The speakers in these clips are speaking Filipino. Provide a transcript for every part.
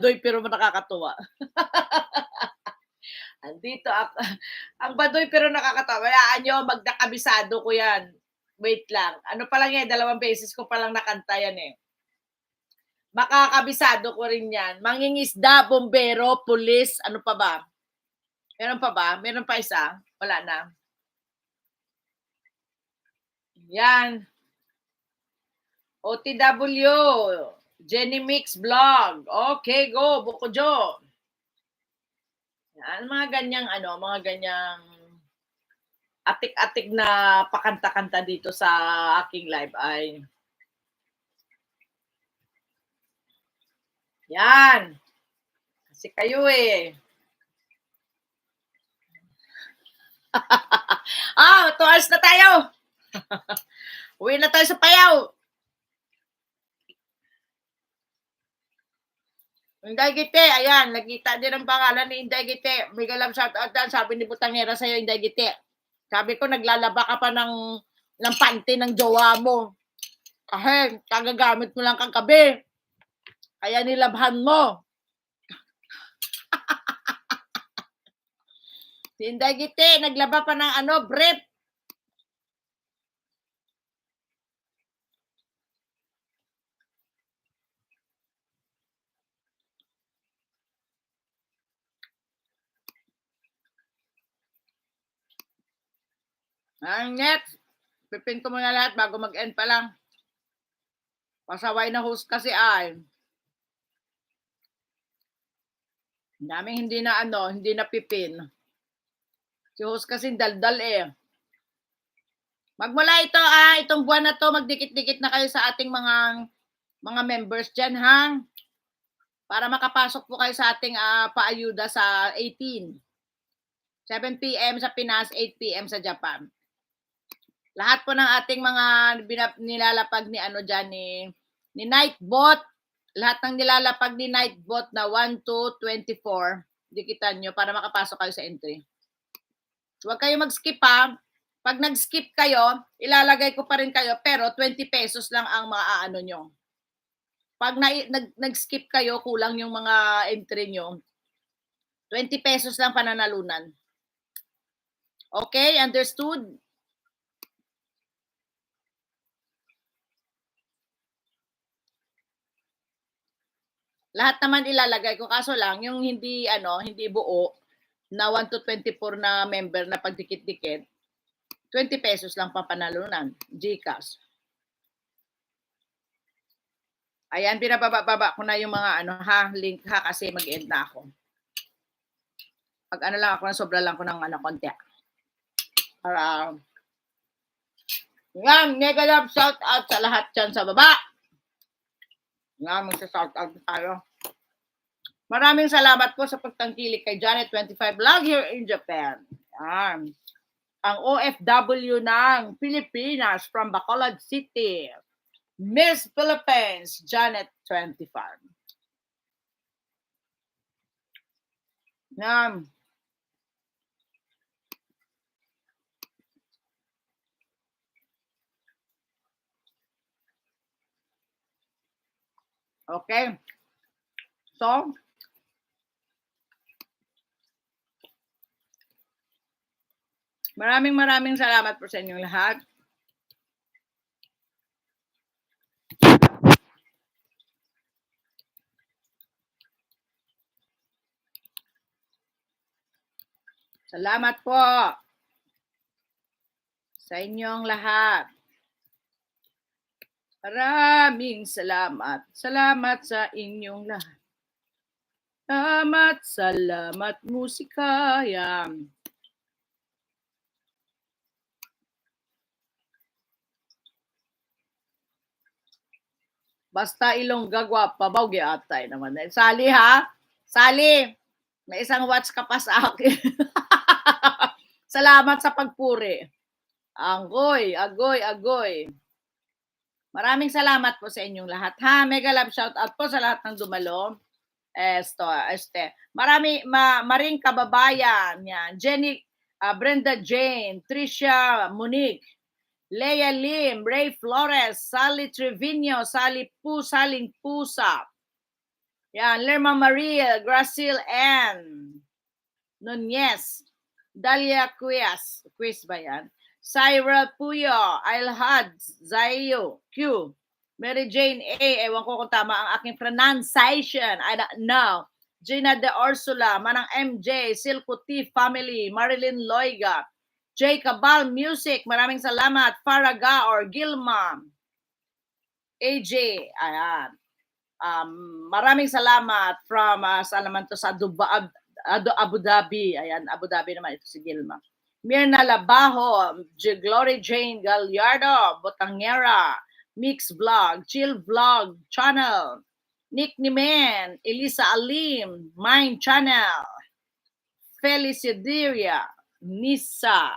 Baduy pero nakakatuwa. Andito ako ang baduy pero nakakatawa. Hayaan niyo magdakabisado ko 'yan. Wait lang, ano pa lang 'yan, 2 beses ko pa lang nakanta 'yan, eh. Makakabisado ko rin 'yan. Mangingisda, bombero, pulis, ano pa ba? Meron pa ba? Meron pa isa? Wala na? 'Yan, OTW, Jenny Mix Vlog. Okay, go, Bukidnon. Yan, mga ganyang ano, mga ganyang atik-atik na pakanta-kanta dito sa aking live ay yan. Kasi kayo eh. 2 hours na tayo. Uwi na tayo sa Payaw. Inday Gite, ayan, nakita din ang pangalan ni Inday Gite. Mega love shout out dan, sabi ni Butangera sa'yo, Inday Gite. Sabi ko, naglalaba ka pa ng panty ng jowa mo. Kasi, kagagamit mo lang kagabi. Kaya nilabhan mo. Si Inday Gite, naglaba pa ng ano, brief. Ang next, pipin ko muna lahat bago mag-end pa lang. Pasaway na host kasi ay. Daming hindi na ano, hindi na pipin. Si host kasi daldal eh. Magmula itong buwan na to, magdikit-dikit na kayo sa ating mga members dyan, ha? Para makapasok po kayo sa ating paayuda sa 18. 7 p.m. sa Pinas, 8 p.m. sa Japan. Lahat po ng ating mga nilalapag ni ano dyan, ni Nightbot, lahat ng nilalapag ni Nightbot na 1 to 24, dikitan nyo para makapasok kayo sa entry. Huwag kayo mag-skip ha. Pag nag-skip kayo, ilalagay ko pa rin kayo, pero 20 pesos lang ang maaano nyo. Pag nag-skip kayo, kulang yung mga entry nyo, 20 pesos lang pananalunan. Okay, understood? Lahat naman ilalagay ko, kaso lang, yung hindi buo, na 1 to 24 na member na pagdikit-dikit, 20 pesos lang papanalunan, GCash. Ayan, pinababa ko na yung mga link ha, kasi mag-end na ako. Pag lang ako, sobra lang ko ng konti. Para, yan, mega love shout out sa lahat dyan sa baba. Yan, magsa-shout out tayo. Maraming salamat po sa pagtangkilik kay Janet25 Vlog here in Japan. Yan. Ang OFW ng Pilipinas from Bacolod City. Miss Philippines, Janet25. Yan. Okay. So, maraming salamat po sa inyong lahat. Salamat po sa inyong lahat. Maraming salamat. Salamat sa inyong lahat. Salamat musika. Yan. Basta Ilongga, gwapa, bawgi atay naman. Sali ha? Sali. May isang watch ka pa sa akin. Salamat sa pagpuri. Agoy, agoy. Maraming salamat po sa inyong lahat. Ha, mega love shout out po sa lahat ng dumalo. Maring kababayan. Yan. Jenny, Brenda Jane, Tricia Monique, Leia Lim, Ray Flores, Sally Trevino, Saling Pusa, Yan, Lerma Maria, Gracil N. Nunez, Dalia Quiz ba yan? Cyril Puyo, Ilhad, Zayo, Q, Mary Jane A, ewan ko kung tama ang aking pronunciation, I don't know. Gina de Ursula, Manang MJ, Silco T Family, Marilyn Loiga, J. Cabal Music, maraming salamat. Faraga or Gilma, AJ, ayan. Maraming salamat from saan naman to, sa Abu Dhabi. Ayan, Abu Dhabi naman ito si Gilma. Mirna Labajo, Glory Jane Gallardo, Botangera, Mix Vlog, Chill Vlog Channel, Nick Nimen, Elisa Alim, Mind Channel, Felicideria, Nisa.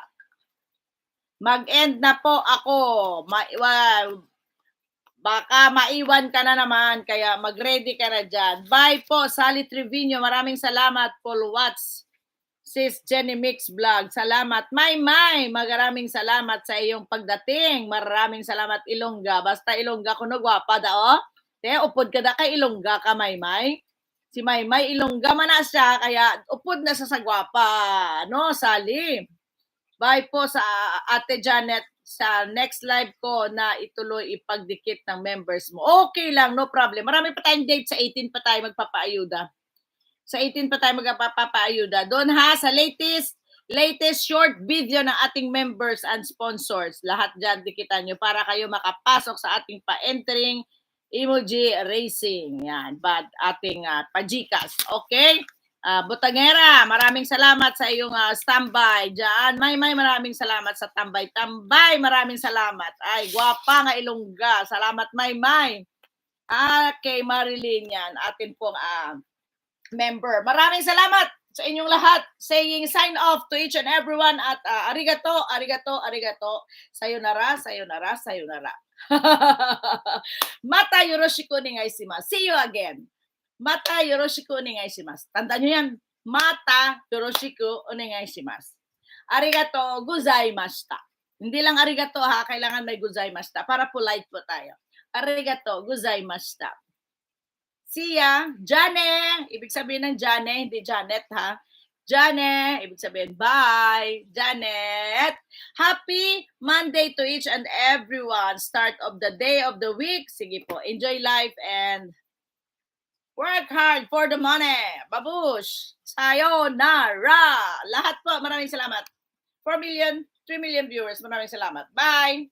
Mag-end na po ako. Baka maiwan ka na naman, kaya mag-ready ka na dyan. Bye po, Sally Trevino. Maraming salamat, Paul Watts. Sis Jenny Mix Vlog, salamat. May, maraming salamat sa iyong pagdating. Maraming salamat, Ilongga. Basta Ilongga ko no, gwapa da, oh. Te, upod ka da kay Ilongga ka, May. Si May Ilongga man na siya, kaya upod na sa gwapa. No, Sally. Bye po sa Ate Janet sa next live ko na ituloy ipagdikit ng members mo. Okay lang, no problem. Marami pa tayong date. Sa 18 pa tayo magpapaayuda. Sa 18 pa tayo magpapaayuda. Doon ha, sa latest short video ng ating members and sponsors. Lahat dyan dikitan nyo para kayo makapasok sa ating pa-entering emoji racing. Yan, ating pajikas. Okay? Botangera, maraming salamat sa iyong standby dyan. May maraming salamat sa tambay. Maraming salamat. Ay, gwapa nga Ilongga. Salamat, May. Kay Marilyn yan, atin pong member. Maraming salamat sa inyong lahat. Saying sign off to each and everyone at arigato. Sayonara. Mata yoroshiku onegaishimasu. See you again. Mata yoroshiku onegaishimasu. Tandaan nyo yan. Mata yoroshiku onegaishimasu. Arigato gozaimashita. Hindi lang arigato ha, kailangan may gozaimashita para polite po tayo. Arigato gozaimashita. See ya. Jane. Ibig sabihin ng Jane, hindi Janet ha. Jane. Ibig sabihin, bye. Janet. Happy Monday to each and everyone. Start of the day of the week. Sige po. Enjoy life and work hard for the money. Babush. Sayonara. Lahat po. Maraming salamat. 3 million viewers. Maraming salamat. Bye.